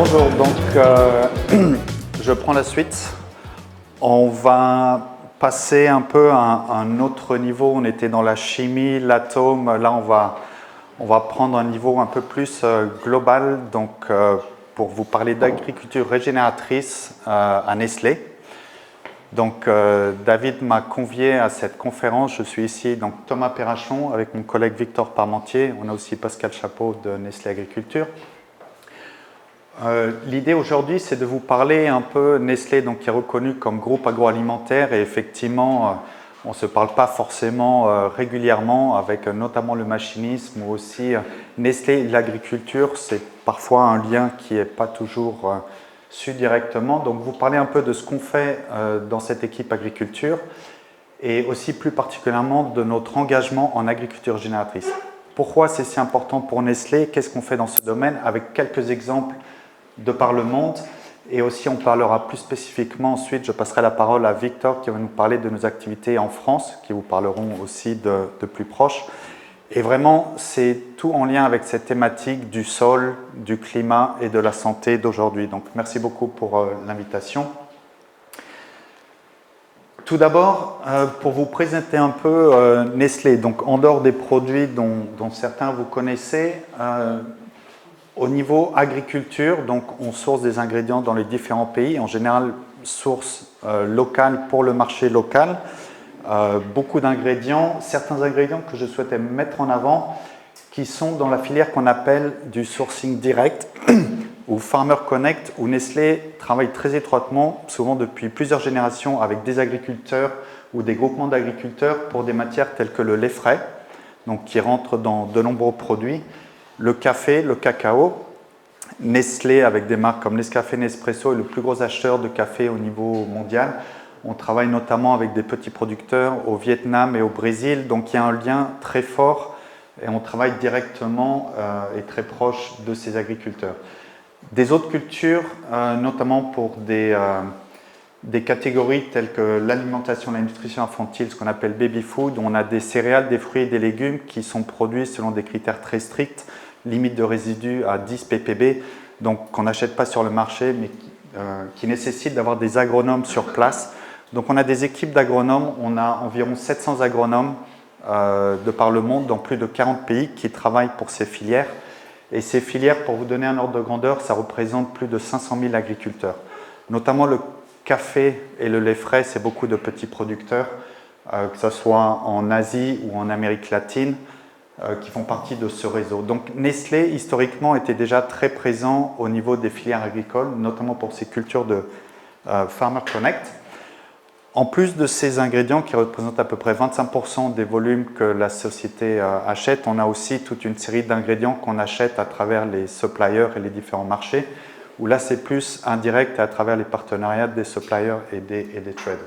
Bonjour, donc je prends la suite. On va passer un peu à un autre niveau. On était dans la chimie, l'atome. Là, on va prendre un niveau un peu plus global, donc pour vous parler d'agriculture régénératrice à Nestlé. Donc David m'a convié à cette conférence. Je suis ici, donc Thomas Perrachon, avec mon collègue Victor Parmentier. On a aussi Pascal Chapeau de Nestlé Agriculture. L'idée aujourd'hui, c'est de vous parler un peu Nestlé, donc, qui est reconnu comme groupe agroalimentaire, et effectivement, on ne se parle pas forcément régulièrement, avec notamment le machinisme ou aussi Nestlé, l'agriculture, c'est parfois un lien qui n'est pas toujours su directement. Donc vous parlez un peu de ce qu'on fait dans cette équipe agriculture et aussi plus particulièrement de notre engagement en agriculture génératrice. Pourquoi c'est si important pour Nestlé? Qu'est-ce qu'on fait dans ce domaine? Avec quelques exemples de par le monde, et aussi on parlera plus spécifiquement ensuite, je passerai la parole à Victor qui va nous parler de nos activités en France, qui vous parleront aussi de plus proche. Et vraiment, c'est tout en lien avec cette thématique du sol, du climat et de la santé d'aujourd'hui. Donc merci beaucoup pour l'invitation. Tout d'abord, pour vous présenter un peu Nestlé, donc en dehors des produits dont certains vous connaissez, au niveau agriculture, donc on source des ingrédients dans les différents pays, en général source locale pour le marché local. Beaucoup d'ingrédients, certains ingrédients que je souhaitais mettre en avant, qui sont dans la filière qu'on appelle du sourcing direct ou Farmer Connect, où Nestlé travaille très étroitement, souvent depuis plusieurs générations, avec des agriculteurs ou des groupements d'agriculteurs pour des matières telles que le lait frais, donc qui rentrent dans de nombreux produits, le café, le cacao. Nestlé, avec des marques comme Nescafé, Nespresso, est le plus gros acheteur de café au niveau mondial. On travaille notamment avec des petits producteurs au Vietnam et au Brésil, donc il y a un lien très fort et on travaille directement et très proche de ces agriculteurs. Des autres cultures, notamment pour des catégories telles que l'alimentation, la nutrition infantile, ce qu'on appelle baby food, on a des céréales, des fruits et des légumes qui sont produits selon des critères très stricts, limite de résidus à 10 ppb, donc qu'on n'achète pas sur le marché, mais qui nécessite d'avoir des agronomes sur place. Donc on a des équipes d'agronomes, on a environ 700 agronomes de par le monde, dans plus de 40 pays, qui travaillent pour ces filières. Et ces filières, pour vous donner un ordre de grandeur, ça représente plus de 500 000 agriculteurs. Notamment le café et le lait frais, c'est beaucoup de petits producteurs, que ce soit en Asie ou en Amérique latine, qui font partie de ce réseau. Donc Nestlé, historiquement, était déjà très présent au niveau des filières agricoles, notamment pour ces cultures de Farmer Connect. En plus de ces ingrédients qui représentent à peu près 25% des volumes que la société achète, on a aussi toute une série d'ingrédients qu'on achète à travers les suppliers et les différents marchés, où là c'est plus indirect à travers les partenariats des suppliers et des traders.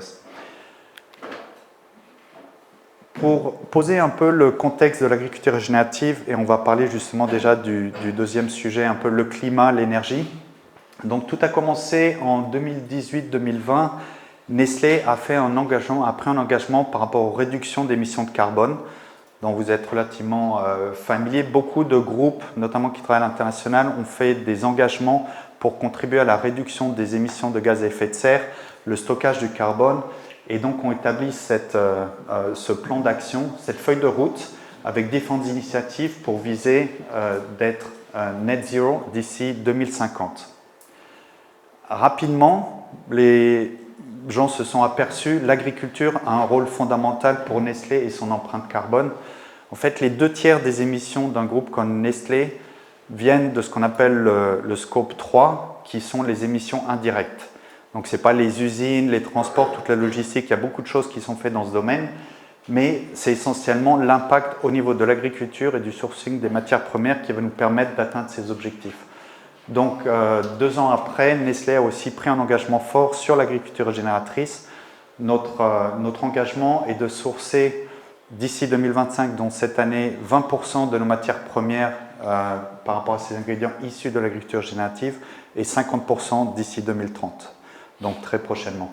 Pour poser un peu le contexte de l'agriculture régénérative, et on va parler justement déjà du deuxième sujet, un peu le climat, l'énergie. Donc tout a commencé en 2018-2020. Nestlé a pris un engagement par rapport aux réductions d'émissions de carbone, dont vous êtes relativement familier. Beaucoup de groupes, notamment qui travaillent à l'international, ont fait des engagements pour contribuer à la réduction des émissions de gaz à effet de serre, le stockage du carbone, et donc ont établi ce plan d'action, cette feuille de route, avec différentes initiatives pour viser d'être net zero d'ici 2050. Rapidement, les gens se sont aperçus, l'agriculture a un rôle fondamental pour Nestlé et son empreinte carbone. En fait, les 2/3 des émissions d'un groupe comme Nestlé viennent de ce qu'on appelle le scope 3, qui sont les émissions indirectes. Donc ce n'est pas les usines, les transports, toute la logistique, il y a beaucoup de choses qui sont faites dans ce domaine, mais c'est essentiellement l'impact au niveau de l'agriculture et du sourcing des matières premières qui va nous permettre d'atteindre ces objectifs. Donc 2 ans après, Nestlé a aussi pris un engagement fort sur l'agriculture régénératrice. Notre engagement est de sourcer d'ici 2025, donc cette année, 20% de nos matières premières par rapport à ces ingrédients issus de l'agriculture régénérative et 50% d'ici 2030, donc très prochainement.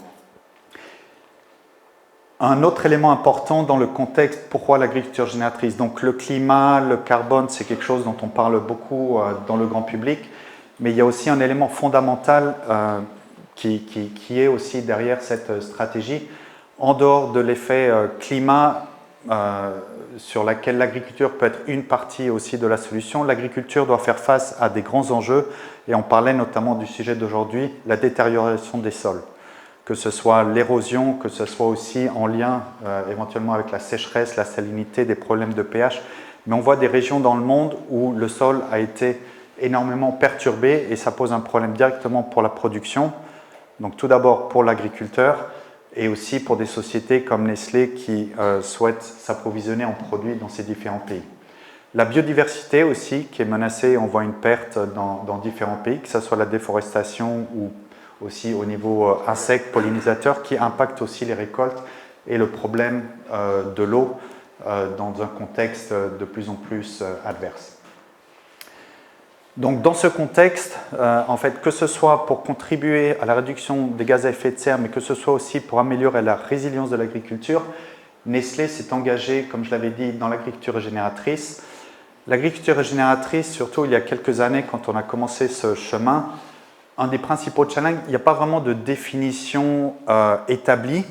Un autre élément important dans le contexte, pourquoi l'agriculture génératrice? Donc le climat, le carbone, c'est quelque chose dont on parle beaucoup dans le grand public. mais il y a aussi un élément fondamental qui est aussi derrière cette stratégie. En dehors de l'effet climat, sur laquelle l'agriculture peut être une partie aussi de la solution, l'agriculture doit faire face à des grands enjeux, et on parlait notamment du sujet d'aujourd'hui, la détérioration des sols, que ce soit l'érosion, que ce soit aussi en lien éventuellement avec la sécheresse, la salinité, des problèmes de pH, mais on voit des régions dans le monde où le sol a été énormément perturbé et ça pose un problème directement pour la production, donc tout d'abord pour l'agriculteur, et aussi pour des sociétés comme Nestlé qui souhaitent s'approvisionner en produits dans ces différents pays. La biodiversité aussi qui est menacée, on voit une perte dans différents pays, que ce soit la déforestation ou aussi au niveau insectes, pollinisateurs, qui impactent aussi les récoltes et le problème de l'eau dans un contexte de plus en plus adverse. Donc dans ce contexte, en fait, que ce soit pour contribuer à la réduction des gaz à effet de serre, mais que ce soit aussi pour améliorer la résilience de l'agriculture, Nestlé s'est engagé, comme je l'avais dit, dans l'agriculture régénératrice. L'agriculture régénératrice, surtout il y a quelques années, quand on a commencé ce chemin, un des principaux challenges, il n'y a pas vraiment de définition établie.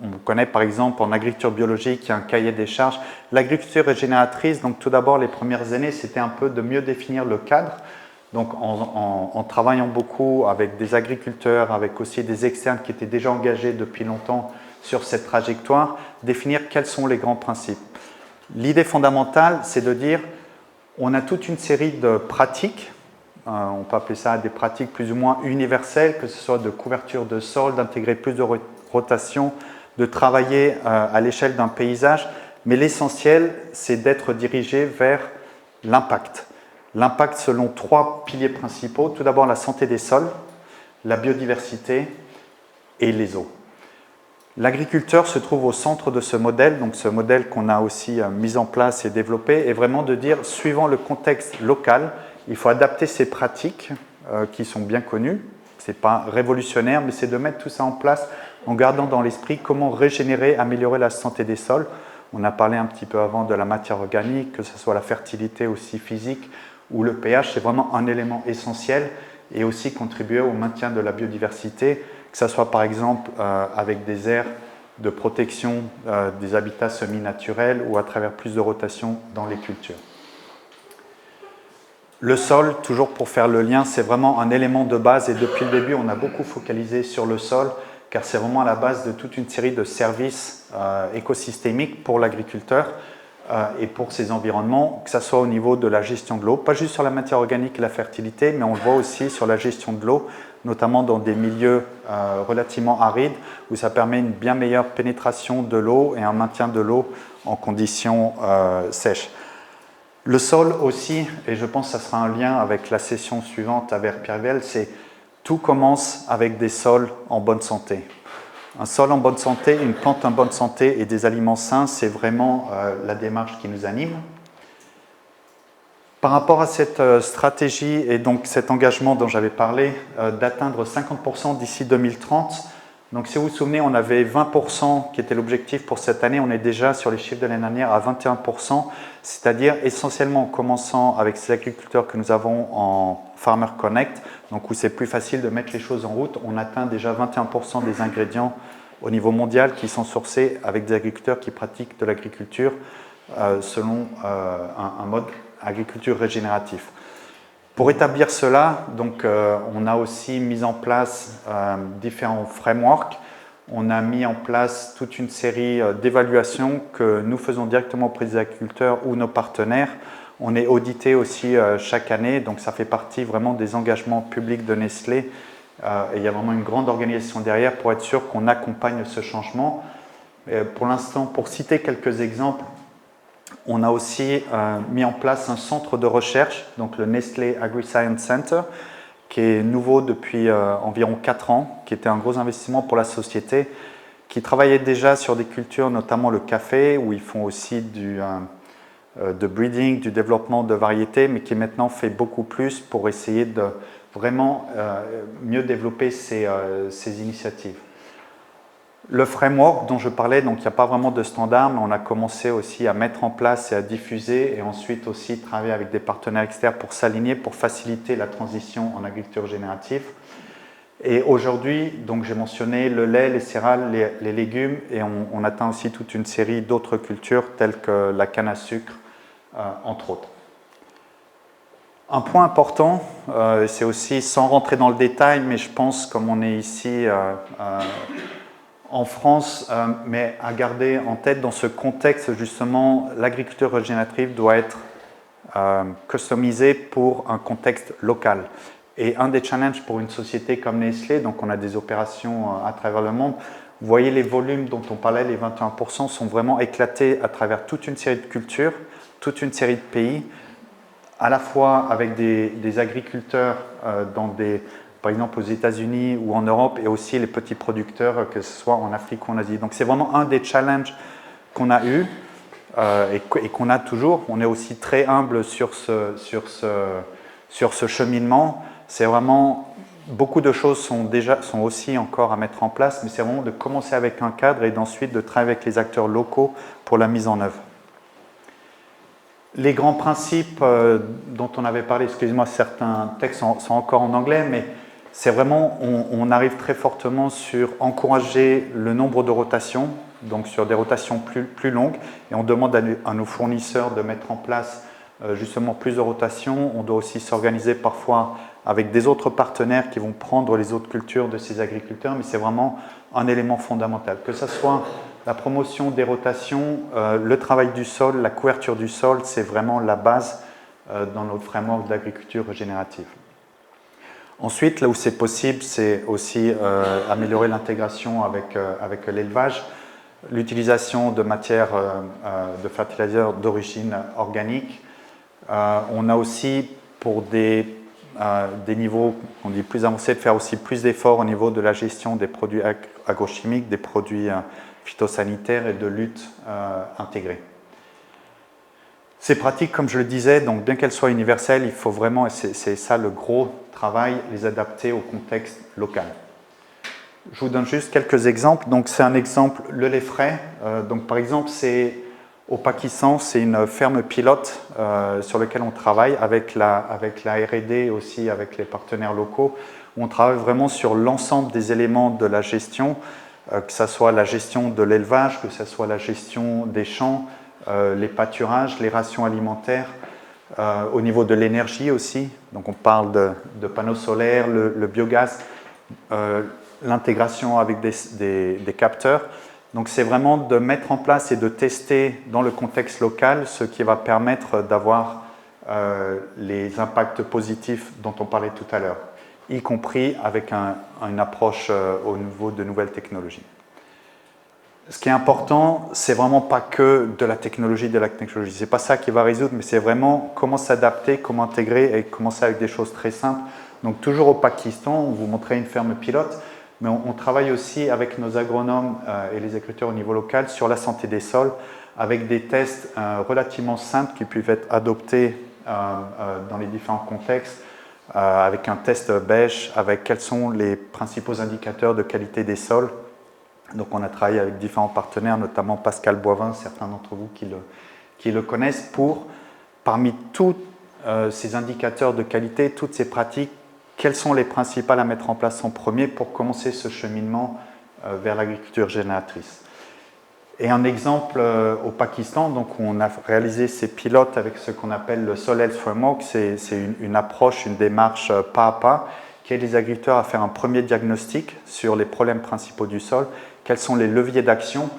On connaît par exemple en agriculture biologique, il y a un cahier des charges. L'agriculture régénératrice, donc tout d'abord les premières années, c'était un peu de mieux définir le cadre. Donc en travaillant beaucoup avec des agriculteurs, avec aussi des externes qui étaient déjà engagés depuis longtemps sur cette trajectoire, définir quels sont les grands principes. L'idée fondamentale, c'est de dire, on a toute une série de pratiques, on peut appeler ça des pratiques plus ou moins universelles, que ce soit de couverture de sol, d'intégrer plus de rotation, de travailler à l'échelle d'un paysage, mais l'essentiel, c'est d'être dirigé vers l'impact. L'impact selon 3 piliers principaux. Tout d'abord, la santé des sols, la biodiversité et les eaux. L'agriculteur se trouve au centre de ce modèle, donc ce modèle qu'on a aussi mis en place et développé, est vraiment de dire, suivant le contexte local, il faut adapter ces pratiques qui sont bien connues. Ce n'est pas révolutionnaire, mais c'est de mettre tout ça en place en gardant dans l'esprit comment régénérer, améliorer la santé des sols. On a parlé un petit peu avant de la matière organique, que ce soit la fertilité aussi physique ou le pH, c'est vraiment un élément essentiel et aussi contribuer au maintien de la biodiversité, que ce soit par exemple avec des aires de protection des habitats semi-naturels ou à travers plus de rotation dans les cultures. Le sol, toujours pour faire le lien, c'est vraiment un élément de base et depuis le début, on a beaucoup focalisé sur le sol car c'est vraiment à la base de toute une série de services écosystémiques pour l'agriculteur et pour ses environnements, que ce soit au niveau de la gestion de l'eau, pas juste sur la matière organique et la fertilité, mais on le voit aussi sur la gestion de l'eau, notamment dans des milieux relativement arides, où ça permet une bien meilleure pénétration de l'eau et un maintien de l'eau en conditions sèches. Le sol aussi, et je pense que ça sera un lien avec la session suivante avec Pierre-Vel, c'est tout commence avec des sols en bonne santé. Un sol en bonne santé, une plante en bonne santé et des aliments sains, c'est vraiment la démarche qui nous anime. Par rapport à cette stratégie et donc cet engagement dont j'avais parlé, d'atteindre 50% d'ici 2030, donc si vous vous souvenez, on avait 20% qui était l'objectif pour cette année, on est déjà sur les chiffres de l'année dernière à 21%, c'est-à-dire essentiellement en commençant avec ces agriculteurs que nous avons en Farmer Connect, donc où c'est plus facile de mettre les choses en route, on atteint déjà 21% des ingrédients au niveau mondial qui sont sourcés avec des agriculteurs qui pratiquent de l'agriculture selon un mode agriculture régénératif. Pour établir cela, donc, on a aussi mis en place différents frameworks. On a mis en place toute une série d'évaluations que nous faisons directement auprès des agriculteurs ou nos partenaires. On est audité aussi chaque année, donc ça fait partie vraiment des engagements publics de Nestlé. Et il y a vraiment une grande organisation derrière pour être sûr qu'on accompagne ce changement. Pour l'instant, pour citer quelques exemples, on a aussi mis en place un centre de recherche, donc le Nestlé Agri-Science Center, qui est nouveau depuis environ 4 ans, qui était un gros investissement pour la société, qui travaillait déjà sur des cultures, notamment le café, où ils font aussi de breeding, du développement de variétés, mais qui maintenant fait beaucoup plus pour essayer de vraiment mieux développer ces initiatives. Le framework dont je parlais, donc il n'y a pas vraiment de standard, mais on a commencé aussi à mettre en place et à diffuser et ensuite aussi travailler avec des partenaires externes pour s'aligner, pour faciliter la transition en agriculture générative. Et aujourd'hui, donc j'ai mentionné le lait, les céréales, les légumes et on atteint aussi toute une série d'autres cultures telles que la canne à sucre, entre autres. Un point important, c'est aussi, sans rentrer dans le détail, mais je pense comme on est ici en France, mais à garder en tête dans ce contexte justement, l'agriculture régénérative doit être customisée pour un contexte local. Et un des challenges pour une société comme Nestlé, donc on a des opérations à travers le monde, vous voyez les volumes dont on parlait, les 21% sont vraiment éclatés à travers toute une série de cultures, toute une série de pays, à la fois avec des agriculteurs par exemple aux États-Unis ou en Europe, et aussi les petits producteurs, que ce soit en Afrique ou en Asie. Donc c'est vraiment un des challenges qu'on a eu et qu'on a toujours. On est aussi très humble sur ce cheminement. C'est vraiment, beaucoup de choses sont aussi encore à mettre en place, mais c'est vraiment de commencer avec un cadre et d'ensuite de travailler avec les acteurs locaux pour la mise en œuvre. Les grands principes dont on avait parlé, excusez-moi, certains textes sont encore en anglais, mais c'est vraiment, on arrive très fortement sur encourager le nombre de rotations, donc sur des rotations plus longues, et on demande à nos fournisseurs de mettre en place justement plus de rotations. On doit aussi s'organiser parfois avec des autres partenaires qui vont prendre les autres cultures de ces agriculteurs, mais c'est vraiment un élément fondamental. Que ce soit la promotion des rotations, le travail du sol, la couverture du sol, c'est vraiment la base dans notre framework d'agriculture régénérative. Ensuite, là où c'est possible, c'est aussi améliorer l'intégration avec l'élevage, l'utilisation de matières de fertilisateurs d'origine organique. On a aussi, pour des niveaux on dit plus avancés, de faire aussi plus d'efforts au niveau de la gestion des produits agrochimiques, des produits phytosanitaires et de lutte intégrée. Ces pratiques, comme je le disais, donc bien qu'elles soient universelles, il faut vraiment, et c'est ça le gros travail, les adapter au contexte local. Je vous donne juste quelques exemples. Donc c'est un exemple, le lait frais. Donc par exemple, c'est au Pakistan, c'est une ferme pilote sur laquelle on travaille avec la R&D et aussi avec les partenaires locaux. Où on travaille vraiment sur l'ensemble des éléments de la gestion, que ce soit la gestion de l'élevage, que ce soit la gestion des champs, les pâturages, les rations alimentaires, au niveau de l'énergie aussi. Donc on parle de panneaux solaires, le biogaz, l'intégration avec des capteurs. Donc c'est vraiment de mettre en place et de tester dans le contexte local ce qui va permettre d'avoir les impacts positifs dont on parlait tout à l'heure, y compris avec une approche au niveau de nouvelles technologies. Ce qui est important, c'est vraiment pas que de la technologie, c'est pas ça qui va résoudre, mais c'est vraiment comment s'adapter, comment intégrer et commencer avec des choses très simples. Donc toujours au Pakistan, on vous montrait une ferme pilote, mais on travaille aussi avec nos agronomes et les agriculteurs au niveau local sur la santé des sols, avec des tests relativement simples qui peuvent être adoptés dans les différents contextes, avec un test beige, avec quels sont les principaux indicateurs de qualité des sols. Donc on a travaillé avec différents partenaires, notamment Pascal Boivin, certains d'entre vous qui le connaissent, pour, parmi tous ces indicateurs de qualité, toutes ces pratiques, quelles sont les principales à mettre en place en premier pour commencer ce cheminement vers l'agriculture génératrice. Et un exemple au Pakistan, donc on a réalisé ces pilotes avec ce qu'on appelle le Soil Health Framework, c'est une approche, une démarche pas à pas, qui aide les agriculteurs à faire un premier diagnostic sur les problèmes principaux du sol, quels sont les leviers d'action,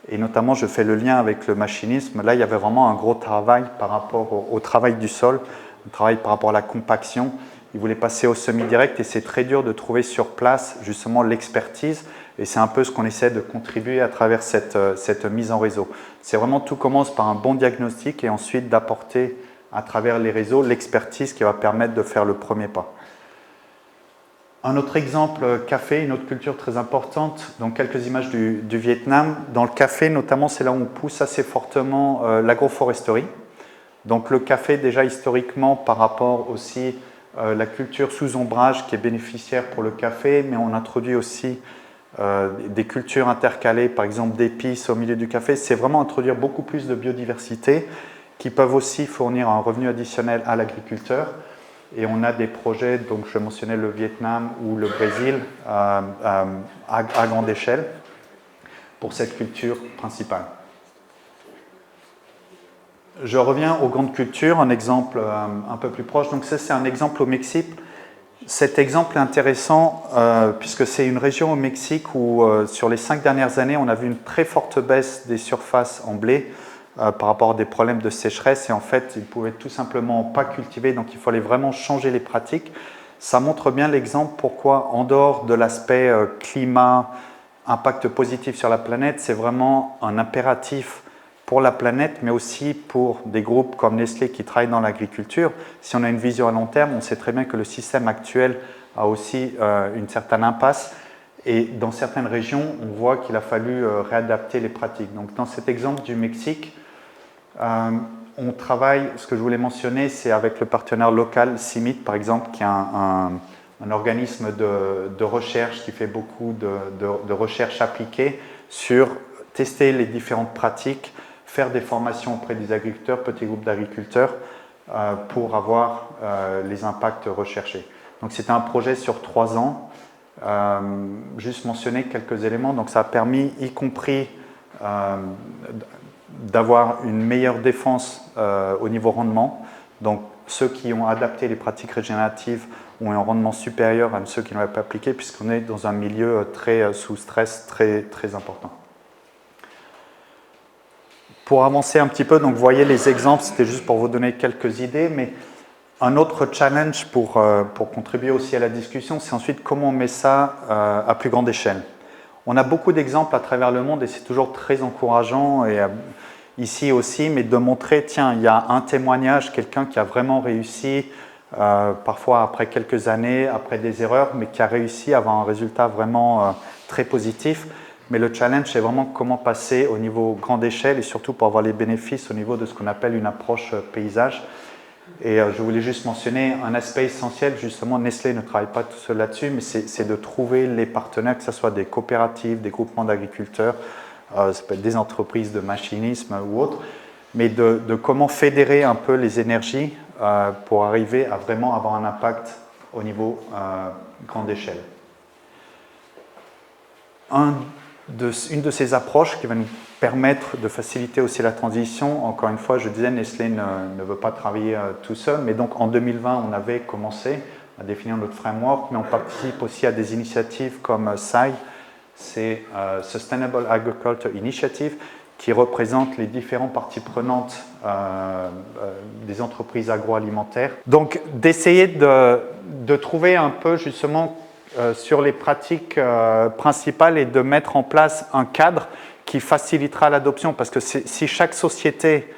et notamment je fais le lien avec le machinisme. Là, il y avait vraiment un gros travail par rapport au travail du sol, un travail par rapport à la compaction. Ils voulaient passer au semi-direct et c'est très dur de trouver sur place justement l'expertise, et c'est un peu ce qu'on essaie de contribuer à travers cette mise en réseau. C'est vraiment, tout commence par un bon diagnostic et ensuite d'apporter à travers les réseaux l'expertise qui va permettre de faire le premier pas. Un autre exemple, café, une autre culture très importante, donc quelques images du Vietnam. Dans le café, notamment, c'est là où on pousse assez fortement l'agroforesterie. Donc le café, déjà historiquement, par rapport aussi la culture sous ombrage qui est bénéficiaire pour le café, mais on introduit aussi des cultures intercalées, par exemple d'épices au milieu du café. C'est vraiment introduire beaucoup plus de biodiversité qui peuvent aussi fournir un revenu additionnel à l'agriculteur. Et on a des projets, donc je mentionnais le Vietnam ou le Brésil, à grande échelle pour cette culture principale. Je reviens aux grandes cultures, un exemple un peu plus proche. Donc ça, c'est un exemple au Mexique. Cet exemple est intéressant puisque c'est une région au Mexique où sur les 5 dernières années, on a vu une très forte baisse des surfaces en blé par rapport à des problèmes de sécheresse. Et en fait, ils ne pouvaient tout simplement pas cultiver, donc il fallait vraiment changer les pratiques. Ça montre bien l'exemple pourquoi, en dehors de l'aspect climat, impact positif sur la planète, c'est vraiment un impératif pour la planète, mais aussi pour des groupes comme Nestlé qui travaillent dans l'agriculture. Si on a une vision à long terme, on sait très bien que le système actuel a aussi une certaine impasse. Et dans certaines régions, on voit qu'il a fallu réadapter les pratiques. Donc, dans cet exemple du Mexique, on travaille, ce que je voulais mentionner, c'est avec le partenaire local CIMIT, par exemple, qui est un organisme de recherche qui fait beaucoup de recherche appliquée sur tester les différentes pratiques, faire des formations auprès des agriculteurs, petits groupes d'agriculteurs, pour avoir les impacts recherchés. Donc c'était un projet sur 3 ans. Juste mentionner quelques éléments. Donc ça a permis, y compris d'avoir une meilleure défense au niveau rendement. Donc ceux qui ont adapté les pratiques régénératives ont un rendement supérieur à ceux qui ne l'avaient pas appliqué, puisqu'on est dans un milieu très sous stress très, très important. Pour avancer un petit peu, donc vous voyez les exemples, c'était juste pour vous donner quelques idées, mais un autre challenge pour contribuer aussi à la discussion, c'est ensuite comment on met ça à plus grande échelle. On a beaucoup d'exemples à travers le monde et c'est toujours très encourageant, et ici aussi, mais de montrer, tiens, il y a un témoignage, quelqu'un qui a vraiment réussi, parfois après quelques années, après des erreurs, mais qui a réussi à avoir un résultat vraiment très positif. Mais le challenge, c'est vraiment comment passer au niveau grande échelle et surtout pour avoir les bénéfices au niveau de ce qu'on appelle une approche paysage. Et je voulais juste mentionner un aspect essentiel, justement, Nestlé ne travaille pas tout seul là-dessus, mais c'est de trouver les partenaires, que ce soit des coopératives, des groupements d'agriculteurs, ça peut être des entreprises de machinisme ou autres, mais de comment fédérer un peu les énergies pour arriver à vraiment avoir un impact au niveau grande échelle. Une de ces approches qui va nous permettre de faciliter aussi la transition, encore une fois, je disais, Nestlé ne veut pas travailler tout seul, mais donc en 2020, on avait commencé à définir notre framework, mais on participe aussi à des initiatives comme SAI, c'est Sustainable Agriculture Initiative, qui représente les différentes parties prenantes des entreprises agroalimentaires. Donc, d'essayer de trouver un peu justement sur les pratiques principales et de mettre en place un cadre qui facilitera l'adoption, parce que si chaque société,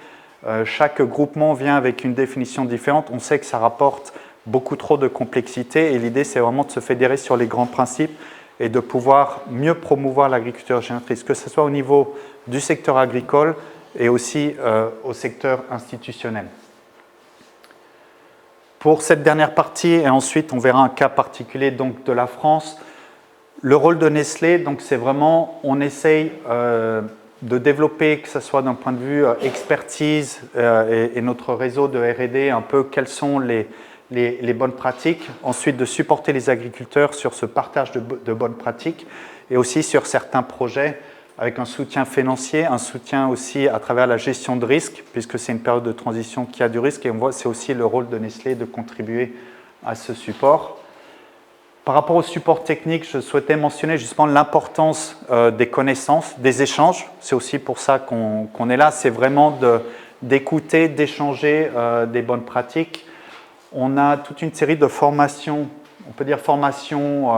chaque groupement vient avec une définition différente, on sait que ça rapporte beaucoup trop de complexité et l'idée c'est vraiment de se fédérer sur les grands principes et de pouvoir mieux promouvoir l'agriculture régénératrice, que ce soit au niveau du secteur agricole et aussi au secteur institutionnel. Pour cette dernière partie, et ensuite on verra un cas particulier donc, de la France, le rôle de Nestlé, donc c'est vraiment, on essaye de développer, que ce soit d'un point de vue expertise et notre réseau de R&D, un peu quelles sont les bonnes pratiques, ensuite de supporter les agriculteurs sur ce partage de bonnes pratiques et aussi sur certains projets avec un soutien financier, un soutien aussi à travers la gestion de risque, puisque c'est une période de transition qui a du risque, et on voit que c'est aussi le rôle de Nestlé de contribuer à ce support. Par rapport au support technique, je souhaitais mentionner justement l'importance des connaissances, des échanges. C'est aussi pour ça qu'on est là, c'est vraiment d'écouter, d'échanger des bonnes pratiques. On a toute une série de formations, on peut dire formations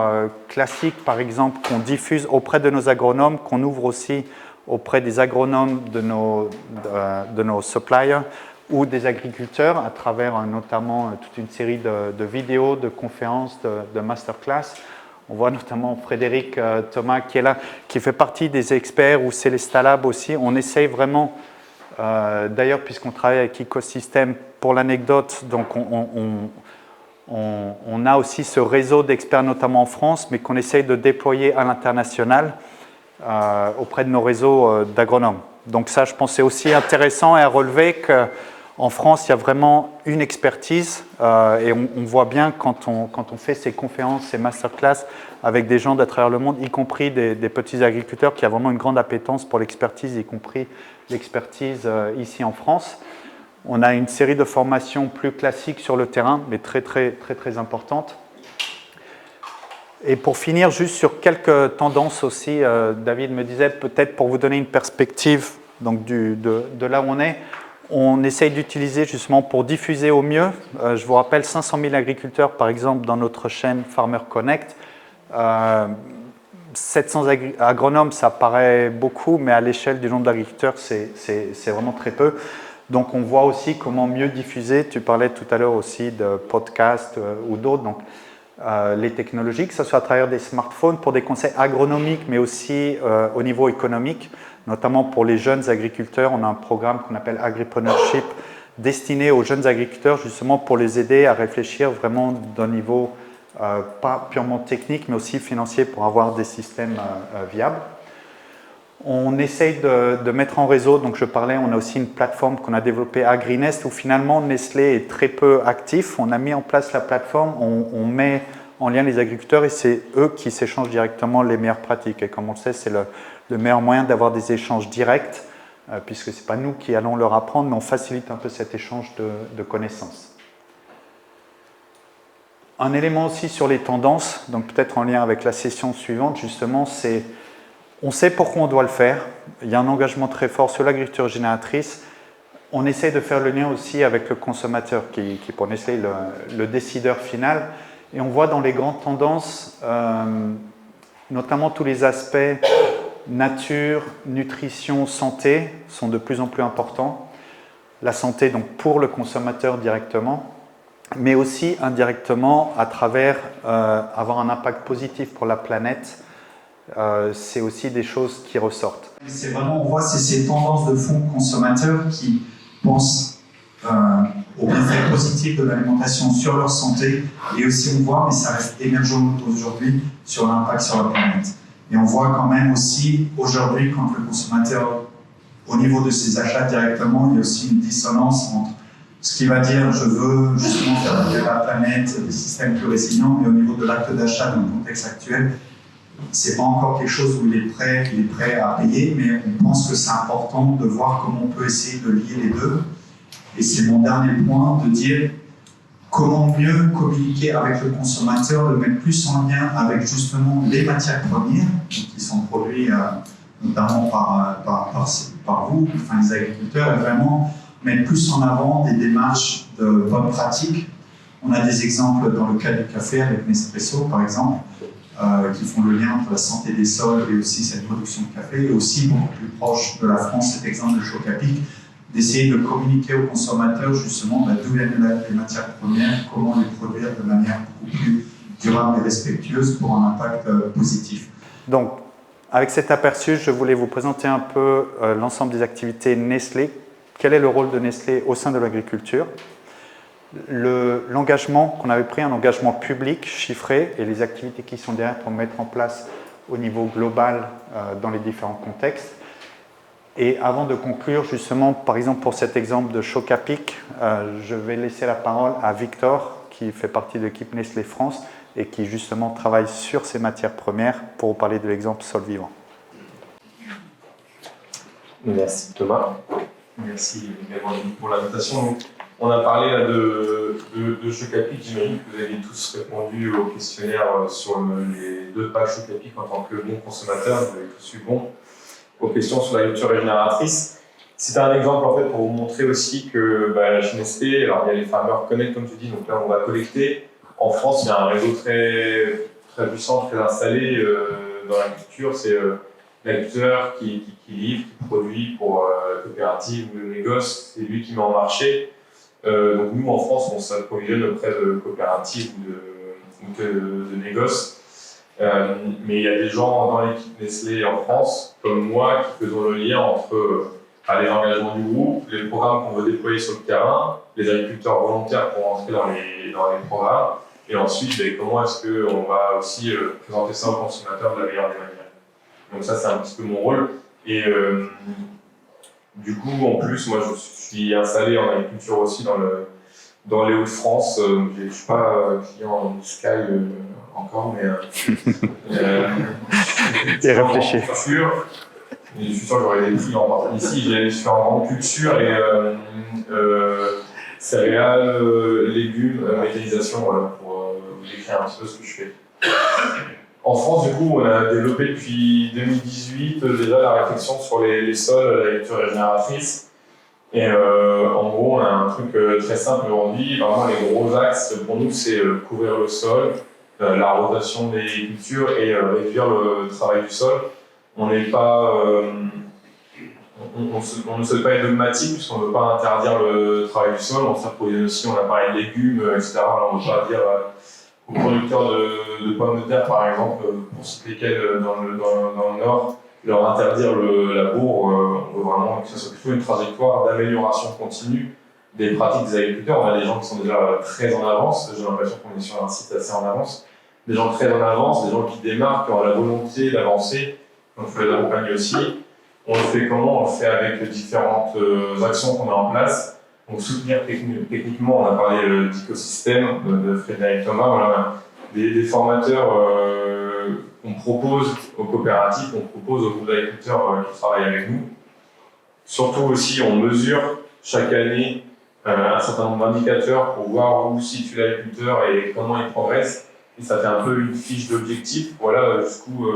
classiques par exemple, qu'on diffuse auprès de nos agronomes, qu'on ouvre aussi auprès des agronomes de nos suppliers ou des agriculteurs à travers notamment toute une série de vidéos, de conférences, de masterclass. On voit notamment Frédéric Thomas qui est là, qui fait partie des experts, ou Célestalab aussi. On essaye vraiment, d'ailleurs puisqu'on travaille avec Ecosystem, pour l'anecdote, donc on a aussi ce réseau d'experts, notamment en France, mais qu'on essaye de déployer à l'international auprès de nos réseaux d'agronomes. Donc ça, je pense, c'est aussi intéressant et à relever qu'en France, il y a vraiment une expertise et on voit bien quand on fait ces conférences, ces masterclass avec des gens d'à travers le monde, y compris des petits agriculteurs qui ont vraiment une grande appétence pour l'expertise, y compris l'expertise ici en France. On a une série de formations plus classiques sur le terrain, mais très importantes. Et pour finir, juste sur quelques tendances aussi, David me disait, peut-être pour vous donner une perspective donc de là où on essaye d'utiliser justement pour diffuser au mieux. Je vous rappelle 500 000 agriculteurs, par exemple, dans notre chaîne Farmer Connect. 700 agronomes, ça paraît beaucoup, mais à l'échelle du nombre d'agriculteurs, c'est vraiment très peu. Donc, on voit aussi comment mieux diffuser. Tu parlais tout à l'heure aussi de podcasts ou d'autres. Donc, les technologies, que ce soit à travers des smartphones pour des conseils agronomiques, mais aussi au niveau économique, notamment pour les jeunes agriculteurs. On a un programme qu'on appelle Agripreneurship, destiné aux jeunes agriculteurs, justement pour les aider à réfléchir vraiment d'un niveau pas purement technique, mais aussi financier pour avoir des systèmes viables. On essaye de mettre en réseau, donc je parlais, on a aussi une plateforme qu'on a développée AgriNest où finalement Nestlé est très peu actif. On a mis en place la plateforme, on met en lien les agriculteurs et c'est eux qui s'échangent directement les meilleures pratiques. Et comme on le sait, c'est le meilleur moyen d'avoir des échanges directs puisque ce n'est pas nous qui allons leur apprendre, mais on facilite un peu cet échange de connaissances. Un élément aussi sur les tendances, donc peut-être en lien avec la session suivante justement, c'est on sait pourquoi on doit le faire. Il y a un engagement très fort sur l'agriculture génératrice. On essaie de faire le lien aussi avec le consommateur qui pour Nestlé le décideur final. Et on voit dans les grandes tendances, notamment tous les aspects nature, nutrition, santé sont de plus en plus importants. La santé donc pour le consommateur directement, mais aussi indirectement à travers avoir un impact positif pour la planète. C'est aussi des choses qui ressortent. C'est vraiment, on voit, c'est ces tendances de fond consommateurs qui pensent aux bienfaits positifs de l'alimentation sur leur santé et aussi on voit, mais ça reste émergent aujourd'hui, sur l'impact sur la planète. Et on voit quand même aussi aujourd'hui quand le consommateur, au niveau de ses achats directement, il y a aussi une dissonance entre ce qui va dire je veux justement faire vivre la planète, des systèmes plus résilients, mais au niveau de l'acte d'achat dans le contexte actuel, c'est pas encore quelque chose où il est prêt à payer, mais on pense que c'est important de voir comment on peut essayer de lier les deux. Et c'est mon dernier point, de dire comment mieux communiquer avec le consommateur, le mettre plus en lien avec justement les matières premières qui sont produites notamment par vous, enfin les agriculteurs, et vraiment mettre plus en avant des démarches de bonnes pratiques. On a des exemples dans le cas du café avec Nespresso par exemple, qui font le lien entre la santé des sols et aussi cette production de café, et aussi beaucoup plus proche de la France, cet exemple de Chocapic, d'essayer de communiquer aux consommateurs justement d'où viennent les matières premières, comment les produire de manière beaucoup plus durable et respectueuse pour un impact positif. Donc, avec cet aperçu, je voulais vous présenter un peu l'ensemble des activités Nestlé. Quel est le rôle de Nestlé au sein de l'agriculture? L'engagement qu'on avait pris, un engagement public, chiffré, et les activités qui sont derrière pour mettre en place au niveau global dans les différents contextes. Et avant de conclure, justement, par exemple pour cet exemple de Chocapic, je vais laisser la parole à Victor, qui fait partie de l'équipe Nestlé France et qui justement travaille sur ces matières premières pour vous parler de l'exemple Sol Vivant. Merci Thomas. Merci également pour l'invitation. On a parlé là de Chocapic, j'imagine que vous avez tous répondu au questionnaire sur les 2 pages Chocapic en tant que bon consommateur, vous avez tous eu bon aux questions sur l'agriculture régénératrice. C'était un exemple en fait pour vous montrer aussi que chez Nestlé, alors il y a les Farmer Connect comme tu dis, donc là on va collecter. En France, il y a un réseau très puissant, très installé dans l'agriculture, c'est l'agriculteur qui livre, qui produit pour la coopérative ou le négoce, c'est lui qui met en marché. Donc nous en France, on s'approvisionne auprès de coopératives ou de négoces. Mais il y a des gens dans l'équipe Nestlé en France, comme moi, qui faisons le lien entre les engagements du groupe, les programmes qu'on veut déployer sur le terrain, les agriculteurs volontaires pour entrer dans les programmes, et ensuite comment est-ce qu'on va aussi présenter ça aux consommateurs de la meilleure des manières. Donc ça, c'est un petit peu mon rôle. Et du coup, en plus, moi, je suis installé en agriculture aussi dans les Hauts-de-France. Je ne suis pas client de Sky encore, mais Et réfléchis. Je suis sûr que j'aurai des prix en partie ici. Je suis en grande culture et céréales, légumes, méthanisation, voilà, pour vous décrire un petit peu ce que je fais. En France, du coup, on a développé depuis 2018 déjà la réflexion sur les sols, l'agriculture régénératrice. Et en gros, on a un truc très simple aujourd'hui. Vraiment, les gros axes pour nous, c'est couvrir le sol, la rotation des cultures et réduire le travail du sol. On n'est pas, on ne souhaite pas être dogmatique puisqu'on ne veut pas interdire le travail du sol. On s'approvisionne aussi, on a parlé de légumes, etc. Alors, on ne veut pas dire aux producteurs de pommes de terre, par exemple, pour citer lesquels dans le Nord, leur interdire la bourre. On veut vraiment que ce soit plutôt une trajectoire d'amélioration continue des pratiques des agriculteurs. On a des gens qui sont déjà très en avance. J'ai l'impression qu'on est sur un site assez en avance. Des gens très en avance, des gens qui démarrent, qui ont la volonté d'avancer. Donc, il faut les accompagner aussi. On le fait comment? On le fait avec différentes actions qu'on met en place. Donc, soutenir techniquement, on a parlé d'écosystème de Frédéric Thomas. Voilà, des formateurs qu'on propose aux coopératives, qu'on propose aux groupes d'agriculteurs qui travaillent avec nous. Surtout aussi, on mesure chaque année un certain nombre d'indicateurs pour voir où situe l'agriculteur et comment il progresse. Et ça fait un peu une fiche d'objectif. Voilà jusqu'où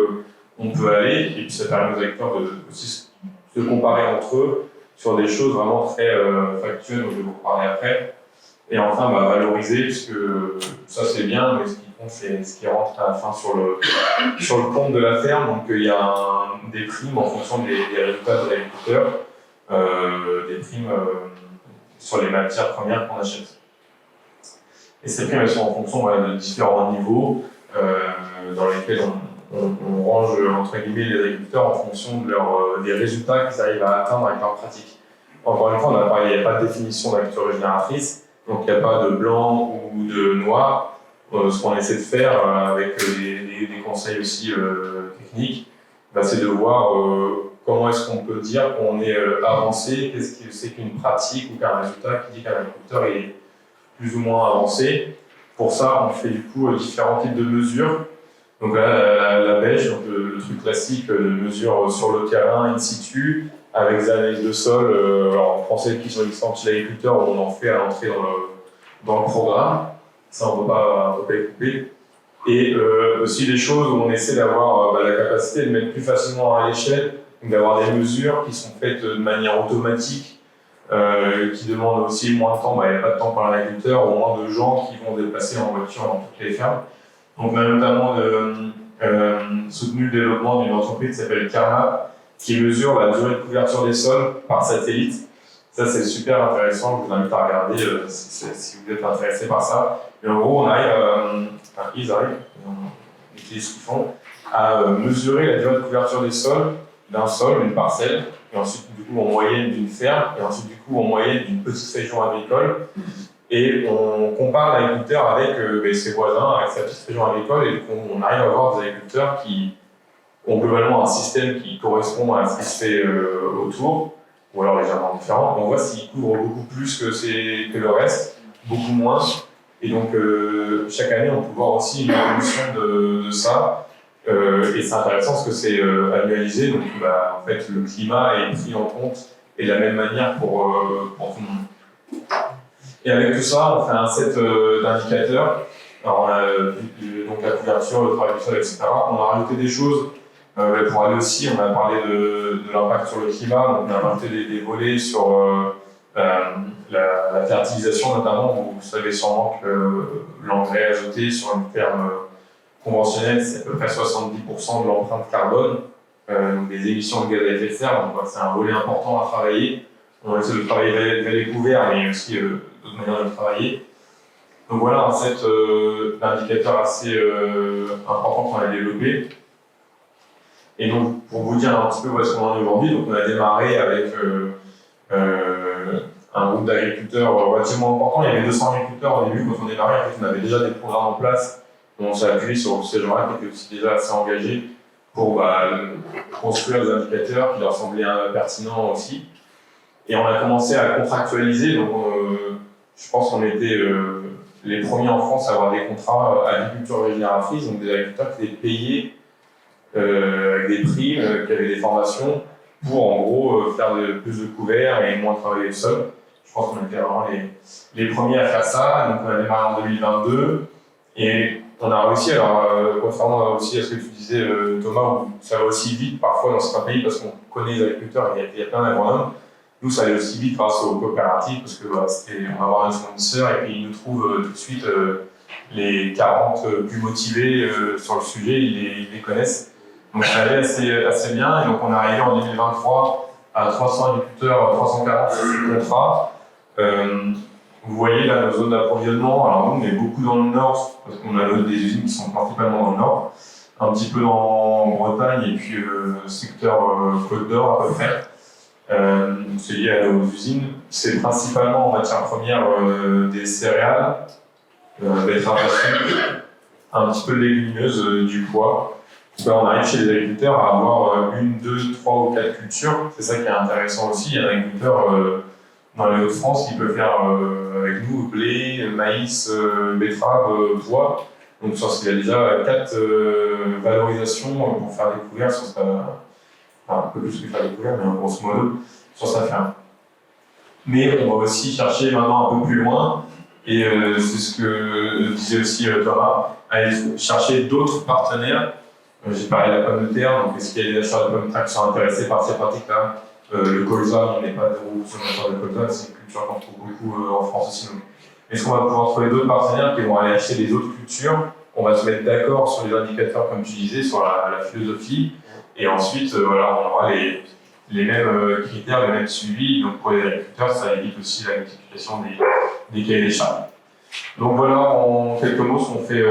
on peut aller. Et puis ça permet aux agriculteurs aussi se comparer entre eux sur des choses vraiment très factuelles, dont je vais vous parler après. Et enfin, valoriser, puisque ça c'est bien, mais ce qui compte, c'est ce qui rentre à la fin sur le compte de la ferme. Donc il y a des primes en fonction des résultats de l'agriculteur, des primes sur les matières premières qu'on achète. Et ces primes, elles sont en fonction de différents niveaux dans lesquels on range entre guillemets les agriculteurs en fonction de des résultats qu'ils arrivent à atteindre avec leurs pratiques. Encore une fois, on a parlé, il n'y a pas de définition d'agriculture régénératrice, donc il n'y a pas de blanc ou de noir. Ce qu'on essaie de faire avec des conseils aussi techniques, c'est de voir comment est-ce qu'on peut dire qu'on est avancé, qu'est-ce que c'est qu'une pratique ou qu'un résultat qui dit qu'un agriculteur est plus ou moins avancé. Pour ça, on fait du coup différents types de mesures. Donc là, la bêche, donc le truc classique de mesure sur le terrain, in situ, avec des analyses de sol. Alors en français, qui sont existantes chez l'agriculteur, on en fait à l'entrée dans le programme. Ça, on ne peut pas y couper. Et aussi des choses où on essaie d'avoir la capacité de mettre plus facilement à l'échelle, donc d'avoir des mesures qui sont faites de manière automatique, qui demandent aussi moins de temps. Il n'y a pas de temps par l'agriculteur, ou moins de gens qui vont déplacer en voiture dans toutes les fermes. Donc on a notamment soutenu le développement d'une entreprise qui s'appelle Karma, qui mesure la durée de couverture des sols par satellite. Ça, c'est super intéressant, je vous invite à regarder si vous êtes intéressé par ça. Et en gros, ils arrivent, ils utilisent ce qu'ils font, à mesurer la durée de couverture des sols d'un sol, d'une parcelle, et ensuite, du coup, en moyenne d'une ferme, et ensuite, du coup, en moyenne d'une petite région agricole. Et on compare l'agriculteur avec ses voisins, avec sa petite région agricole, et on arrive à avoir des agriculteurs qui ont globalement un système qui correspond à ce qui se fait autour, ou alors légèrement différent. On voit s'ils couvrent beaucoup plus que le reste, beaucoup moins. Et donc, chaque année, on peut voir aussi une évolution de ça. Et c'est intéressant parce que c'est annualisé, donc en fait, le climat est pris en compte et de la même manière pour tout le monde. Et avec tout ça, on fait un set d'indicateurs. Alors, donc la couverture, le travail du sol, etc. On a rajouté des choses pour aller aussi. On a parlé de l'impact sur le climat, donc on a rajouté des volets sur la fertilisation, notamment. Vous savez sûrement que l'engrais azoté sur une ferme conventionnelle, c'est à peu près 70% de l'empreinte carbone, donc des émissions de gaz à effet de serre. Donc c'est un volet important à travailler. On essaie de travailler vers les couverts, mais aussi d'autres manières de travailler. Donc voilà un set d'indicateurs assez importants qu'on a développé. Et donc, pour vous dire un petit peu où est-ce qu'on en est aujourd'hui, donc on a démarré avec un groupe d'agriculteurs relativement important. Il y avait 200 agriculteurs au début quand on démarrait. En fait, on avait déjà des programmes en place. On s'est appuyé sur ces gens-là qui étaient aussi déjà assez engagés pour construire des indicateurs qui leur semblaient pertinents aussi. Et on a commencé à contractualiser. Donc, je pense qu'on était les premiers en France à avoir des contrats agriculture régénératrice, donc des agriculteurs qui étaient payés avec des primes, qui avaient des formations pour en gros faire plus de couverts et moins travailler le sol. Je pense qu'on était vraiment les premiers à faire ça. Donc, on a démarré en 2022 et on a réussi, alors contrairement aussi à ce que tu disais Thomas, où ça va aussi vite parfois dans certains pays parce qu'on connaît les agriculteurs et il y a plein d'agronomes. Nous, ça allait aussi vite grâce aux coopératives parce que on va avoir un fournisseur et puis ils nous trouvent tout de suite les 40 plus motivés sur le sujet, ils les connaissent. Donc ça allait assez bien et donc on est arrivé en 2023 à 300 agriculteurs, 340 contrats. Vous voyez là nos zones d'approvisionnement, alors nous on est beaucoup dans le nord parce qu'on a des usines qui sont principalement dans le nord, un petit peu en Bretagne et puis secteur Côte d'Or à peu près. C'est lié à nos usines. C'est principalement en matière première des céréales, betteraves à sucre, un petit peu de légumineuses, du pois. Donc là, on arrive chez les agriculteurs à avoir 1, 2, 3 ou 4 cultures. C'est ça qui est intéressant aussi. Il y a un agriculteur dans les Hauts-de-France qui peut faire avec nous blé, maïs, betterave, pois. Donc il y a déjà 4 valorisations pour faire des couverts sur sa. Enfin, un peu plus que faire des couverts, mais grosso modo, sur sa ferme. Mais on va aussi chercher maintenant un peu plus loin, et c'est ce que disait aussi Thomas, aller chercher d'autres partenaires. J'ai parlé de la pomme de terre, donc est-ce qu'il y a des acheteurs de pommes de terre qui sont intéressés par ces pratiques-là? Le colza, on n'est pas des consommateurs de colza, c'est une culture qu'on trouve beaucoup en France aussi. Est-ce qu'on va pouvoir trouver d'autres partenaires qui vont aller acheter des autres cultures? On va se mettre d'accord sur les indicateurs, comme tu disais, sur la philosophie. Et ensuite, voilà, on aura les mêmes critères, les mêmes suivis. Donc pour les agriculteurs, ça évite aussi la multiplication des cahiers des charges. Donc voilà, en quelques mots, ce qu'on fait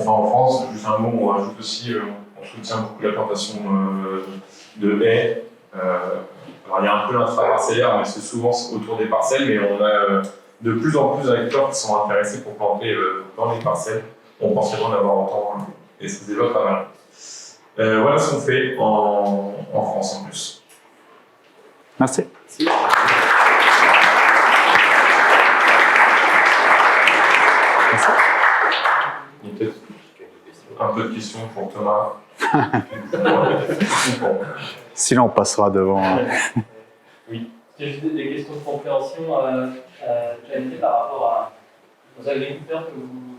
en France. Juste un mot, on rajoute aussi, on soutient beaucoup la plantation de haies. Alors il y a un peu l'intraparcellaire, mais c'est souvent autour des parcelles. Mais on a de plus en plus d'agriculteurs qui sont intéressés pour planter dans les parcelles. On pense vraiment en avoir autant, et ça se développe pas mal. Voilà ce qu'on fait en France en plus. Merci. Il y a peut-être un peu de questions pour Thomas. Sinon, on passera devant. Oui. C'est juste des questions de compréhension qualité par rapport aux agriculteurs que vous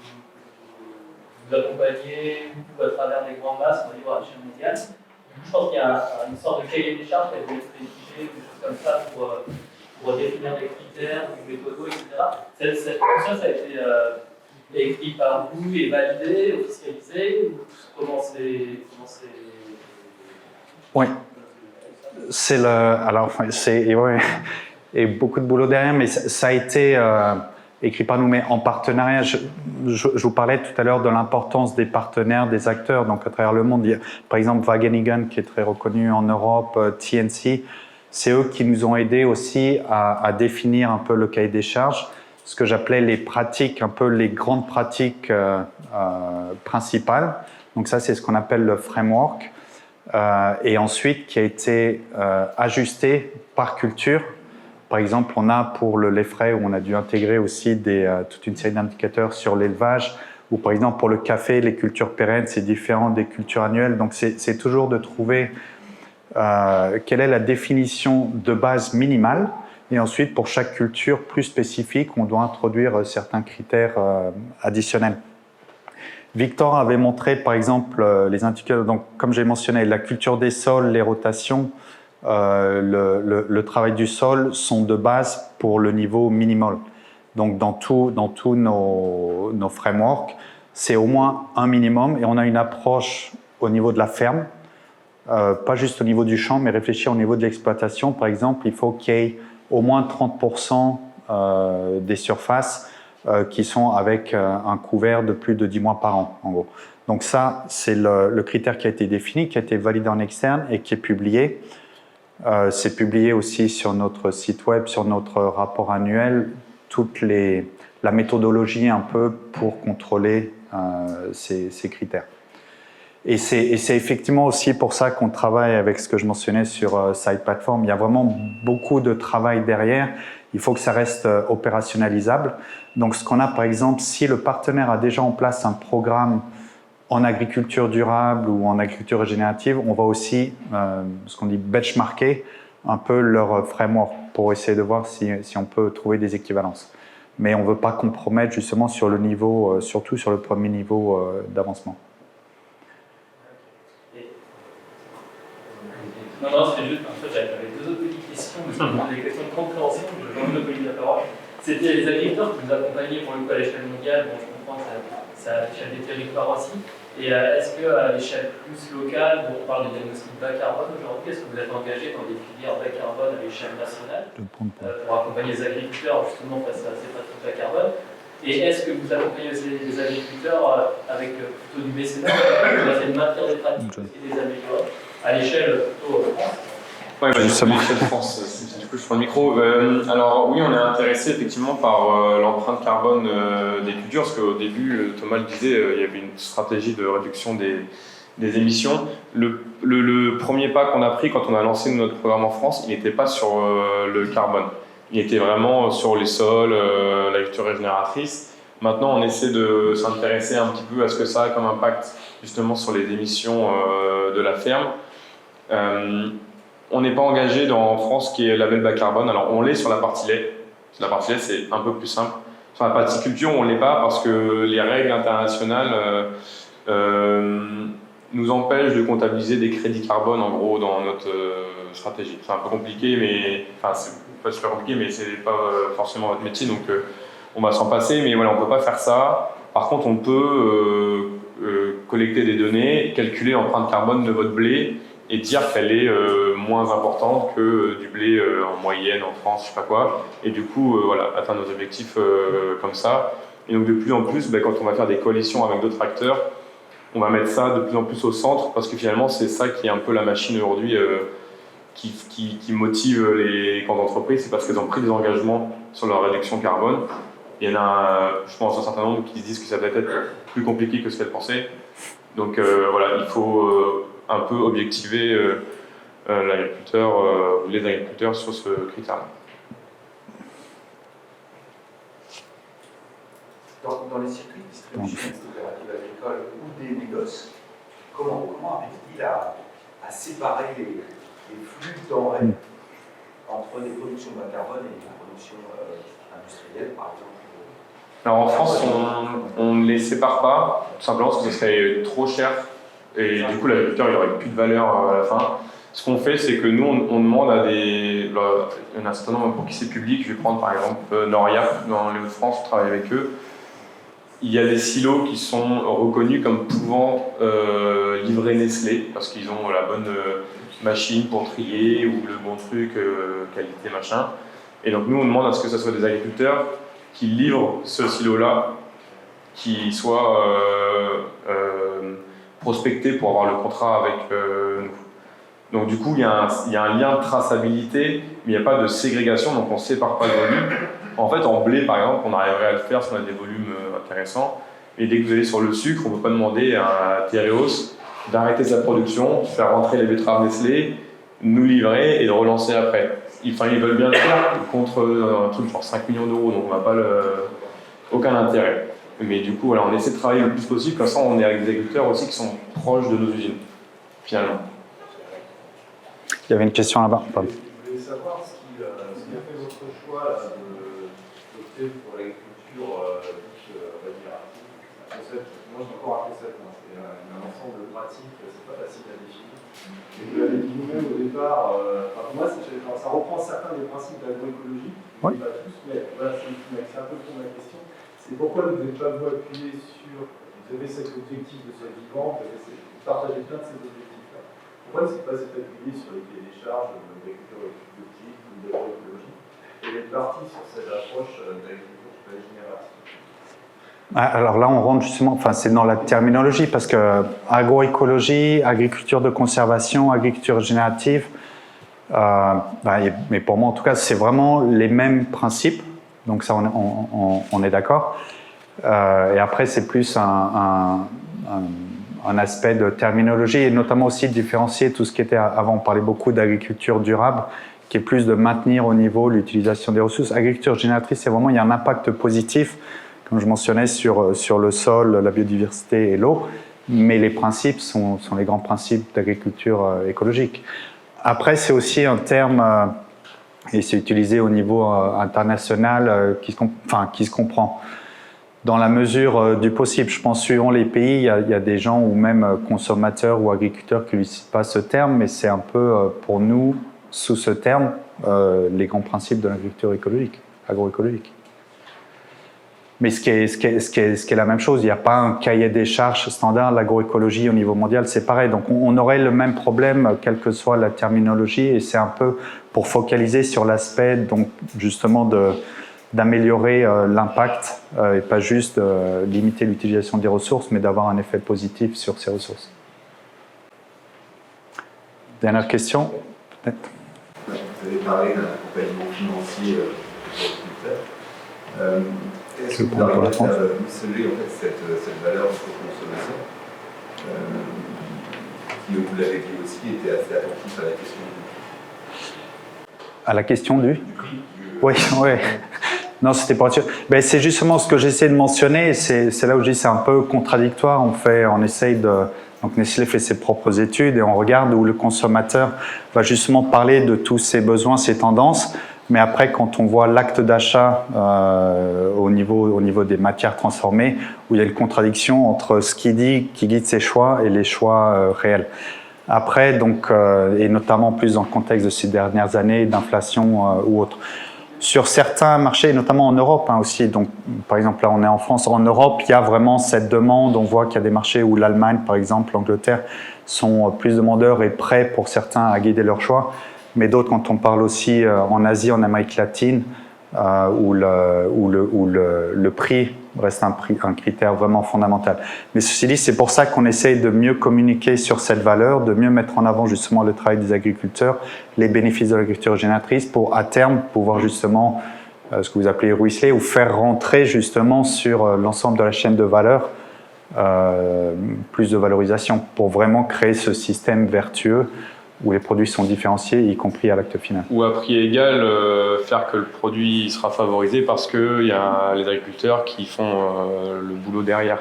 accompagnez à travers des grandes masses, on va dire à l'échelle mondiale. Je pense qu'il y a une sorte de cahier des charges qui a dû être rédigé, des choses comme ça, pour définir des critères, des méthodos, etc. Ça a été écrit par vous et validé, officialisé, ou comment c'est... Oui. C'est le. Alors, c'est. Ouais, et beaucoup de boulot derrière, mais ça a été écrit par nous, mais en partenariat. Je vous parlais tout à l'heure de l'importance des partenaires, des acteurs, donc à travers le monde. Il y a, par exemple, Wageningen, qui est très reconnu en Europe, TNC. C'est eux qui nous ont aidés aussi à définir un peu le cahier des charges, ce que j'appelais les pratiques, un peu les grandes pratiques principales. Donc ça, c'est ce qu'on appelle le framework. Et ensuite qui a été ajusté par culture. Par exemple, on a pour le lait frais où on a dû intégrer aussi toute une série d'indicateurs sur l'élevage, ou par exemple pour le café, les cultures pérennes, c'est différent des cultures annuelles. Donc c'est toujours de trouver quelle est la définition de base minimale, et ensuite pour chaque culture plus spécifique, on doit introduire certains critères additionnels. Victor avait montré, par exemple, les indicateurs, donc, comme j'ai mentionné, la culture des sols, les rotations, le travail du sol sont de base pour le niveau minimal. Donc, dans tous nos frameworks, c'est au moins un minimum, et on a une approche au niveau de la ferme, pas juste au niveau du champ, mais réfléchir au niveau de l'exploitation. Par exemple, il faut qu'il y ait au moins 30% des surfaces qui sont avec un couvert de plus de 10 mois par an, en gros. Donc ça, c'est le critère qui a été défini, qui a été validé en externe et qui est publié. C'est publié aussi sur notre site web, sur notre rapport annuel, la méthodologie un peu pour contrôler ces critères. Et c'est effectivement aussi pour ça qu'on travaille avec ce que je mentionnais sur Side Platform. Il y a vraiment beaucoup de travail derrière. Il faut que ça reste opérationnalisable. Donc ce qu'on a par exemple, si le partenaire a déjà en place un programme en agriculture durable ou en agriculture régénérative, on va aussi, ce qu'on dit benchmarker, un peu leur framework pour essayer de voir si on peut trouver des équivalences. Mais on ne veut pas compromettre justement sur le niveau, surtout sur le premier niveau d'avancement. Non, c'était juste, en fait, j'avais deux autres petites questions, des questions de compréhension, je vais monopoliser la parole. C'était les agriculteurs que vous accompagnez pour le coup à l'échelle mondiale, bon, je comprends que c'est à l'échelle des territoires aussi. Et est-ce qu'à l'échelle plus locale, bon, on parle de diagnostic bas carbone aujourd'hui, est-ce que vous êtes engagé dans des filières bas carbone à l'échelle nationale pour accompagner les agriculteurs justement face à ces pratiques bas carbone? Et est-ce que vous accompagnez aussi les agriculteurs avec plutôt du mécénat, pour essayer de maintenir des pratiques et les améliorer à l'échelle plutôt France? Oui, justement, l'échelle France, du coup je prends le micro. Alors oui, on est intéressé effectivement par l'empreinte carbone des cultures, parce qu'au début, Thomas le disait, il y avait une stratégie de réduction des émissions. Le premier pas qu'on a pris quand on a lancé notre programme en France, il n'était pas sur le carbone. Il était vraiment sur les sols, l'agriculture régénératrice. Maintenant, on essaie de s'intéresser un petit peu à ce que ça a comme impact justement sur les émissions de la ferme. On n'est pas engagé en France qui est label bas carbone. Alors on l'est sur la partie lait. Sur la partie lait, c'est un peu plus simple. Sur la partie culture, on ne l'est pas parce que les règles internationales nous empêchent de comptabiliser des crédits carbone en gros dans notre stratégie. C'est un peu compliqué, mais enfin c'est pas super compliqué, mais c'est pas forcément votre métier, donc on va s'en passer. Mais voilà, on peut pas faire ça. Par contre, on peut collecter des données, calculer l'empreinte carbone de votre blé et dire qu'elle est moins importante que du blé en moyenne en France, je sais pas quoi, et du coup voilà, atteindre nos objectifs comme ça. Et donc de plus en plus, quand on va faire des coalitions avec d'autres acteurs, on va mettre ça de plus en plus au centre, parce que finalement c'est ça qui est un peu la machine aujourd'hui qui motive les grandes entreprises, c'est parce qu'elles ont pris des engagements sur leur réduction carbone. Il y en a, je pense, un certain nombre qui se disent que ça va être plus compliqué que ce qu'elles pensaient. Donc voilà, il faut un peu objectiver l'agriculteur ou les agriculteurs sur ce critère-là. Dans les circuits de distribution des coopératives agricoles ou des négoces, comment arrive-t-il à séparer les flux de denrées entre les productions bas carbone et la production industrielle, par exemple? Alors en France, on ne les sépare pas, tout simplement parce que ce serait trop cher et du coup l'agriculteur il n'aurait plus de valeur à la fin. Ce qu'on fait, c'est que nous on demande à il y en a un certain nombre pour qui c'est public. Je vais prendre par exemple Noriap dans les Hauts-de-France, on travaille avec eux. Il y a des silos qui sont reconnus comme pouvant livrer Nestlé parce qu'ils ont la bonne machine pour trier ou le bon truc, qualité machin. Et donc nous on demande à ce que ce soit des agriculteurs qui livrent ce silo-là, qui soit prospecté pour avoir le contrat avec nous. Donc du coup, il y a un lien de traçabilité, mais il n'y a pas de ségrégation, donc on ne sépare pas le volume. En fait, en blé, par exemple, on arriverait à le faire si on a des volumes intéressants. Et dès que vous allez sur le sucre, on ne peut pas demander à Tereos d'arrêter sa production, faire rentrer les betteraves Nestlé, nous livrer et de relancer après. Ils veulent bien le faire contre un truc genre 5 millions d'euros, donc on n'a pas aucun intérêt. Mais du coup, voilà, on essaie de travailler le plus possible, comme ça on est avec des agriculteurs aussi qui sont proches de nos usines, finalement. Il y avait une question là-bas. Je voulais savoir ce qui a fait votre choix d'opter pour l'agriculture régénérative. C'est un concept, moi j'ai encore un concept, c'est un ensemble de pratiques, c'est pas facile à définir. Et vous l'avez dit vous-même au départ, pour moi ça reprend certains des principes de l'agroécologie, oui. Pas tous, mais voilà, c'est un peu le fond de la question. C'est pourquoi vous n'êtes pas vous appuyé sur, vous avez cet objectif de cette vivante, vous partagez plein de ces objectifs-là. Pourquoi ne s'est pas appuyé sur les cahiers des charges de l'agriculture biologique ou de l'agroécologie et d'être parti sur cette approche d'agriculture régénérative? Alors là, on rentre justement, c'est dans la terminologie, parce que agroécologie, agriculture de conservation, agriculture régénérative, Mais pour moi, en tout cas, c'est vraiment les mêmes principes. Donc ça, on est d'accord. Et après, c'est plus un aspect de terminologie et notamment aussi de différencier tout ce qui était avant. On parlait beaucoup d'agriculture durable, qui est plus de maintenir au niveau l'utilisation des ressources. Agriculture génératrice, c'est vraiment, il y a un impact positif, comme je mentionnais, sur le sol, la biodiversité et l'eau. Mais les principes sont les grands principes d'agriculture écologique. Après, c'est aussi un terme, et c'est utilisé au niveau international, qui se comprend. Dans la mesure du possible, je pense, suivant les pays, il y a des gens ou même consommateurs ou agriculteurs qui n'utilisent pas ce terme, mais c'est un peu pour nous, sous ce terme, les grands principes de l'agriculture écologique, agroécologique. Mais ce qui est la même chose, il n'y a pas un cahier des charges standard, l'agroécologie au niveau mondial, c'est pareil. Donc on aurait le même problème, quelle que soit la terminologie, et c'est un peu pour focaliser sur l'aspect, donc justement d'améliorer l'impact et pas juste limiter l'utilisation des ressources, mais d'avoir un effet positif sur ces ressources. Dernière question, peut-être. Vous avez parlé d'un accompagnement financier pour les est-ce que vous arrivez à faire isoler en fait, cette valeur de consommation qui, vous l'avez dit aussi, était assez attentif à la question du prix. À la question du prix Oui, oui. Non, c'était pas sûr. Ben, c'est justement ce que j'essaie de mentionner, et c'est là où je dis c'est un peu contradictoire. On essaye de... Donc Nestlé fait ses propres études et on regarde où le consommateur va justement parler de tous ses besoins, ses tendances. Mais après, quand on voit l'acte d'achat au niveau des matières transformées, où il y a une contradiction entre ce qu'il dit, qui guide ses choix, et les choix réels. Après, donc, et notamment plus dans le contexte de ces dernières années d'inflation ou autre. Sur certains marchés, notamment en Europe aussi, donc par exemple là on est en France, en Europe il y a vraiment cette demande, on voit qu'il y a des marchés où l'Allemagne par exemple, l'Angleterre sont plus demandeurs et prêts pour certains à guider leur choix, mais d'autres quand on parle aussi en Asie, en Amérique latine, où le prix reste un critère vraiment fondamental. Mais ceci dit, c'est pour ça qu'on essaye de mieux communiquer sur cette valeur, de mieux mettre en avant justement le travail des agriculteurs, les bénéfices de l'agriculture génératrice pour à terme pouvoir justement, ce que vous appelez ruisseler, ou faire rentrer justement sur l'ensemble de la chaîne de valeur plus de valorisation pour vraiment créer ce système vertueux où les produits sont différenciés, y compris à l'acte final. Ou à prix égal, faire que le produit sera favorisé parce qu'il y a les agriculteurs qui font le boulot derrière.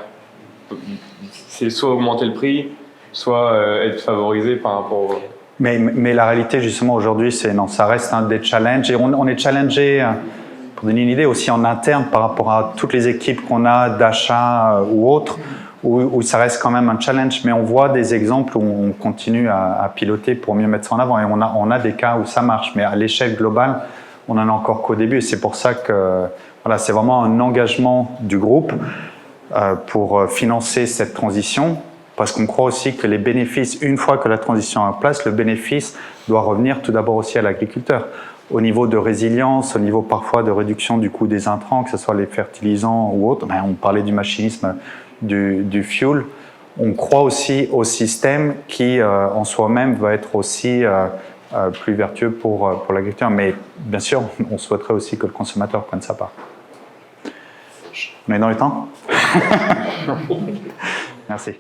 C'est soit augmenter le prix, soit être favorisé par rapport au... Mais la réalité, justement, aujourd'hui, c'est non, ça reste un des challenges. Et on est challengé, pour donner une idée, aussi en interne par rapport à toutes les équipes qu'on a d'achat ou autres, où ça reste quand même un challenge, mais on voit des exemples où on continue à piloter pour mieux mettre ça en avant. Et on a des cas où ça marche, mais à l'échelle globale, on en a encore qu'au début. Et c'est pour ça que voilà, c'est vraiment un engagement du groupe pour financer cette transition, parce qu'on croit aussi que les bénéfices, une fois que la transition est en place, le bénéfice doit revenir tout d'abord aussi à l'agriculteur. Au niveau de résilience, au niveau parfois de réduction du coût des intrants, que ce soit les fertilisants ou autres, on parlait du machinisme du fuel, on croit aussi au système qui en soi-même va être aussi plus vertueux pour l'agriculteur. Mais bien sûr, on souhaiterait aussi que le consommateur prenne sa part. On est dans le temps. Merci.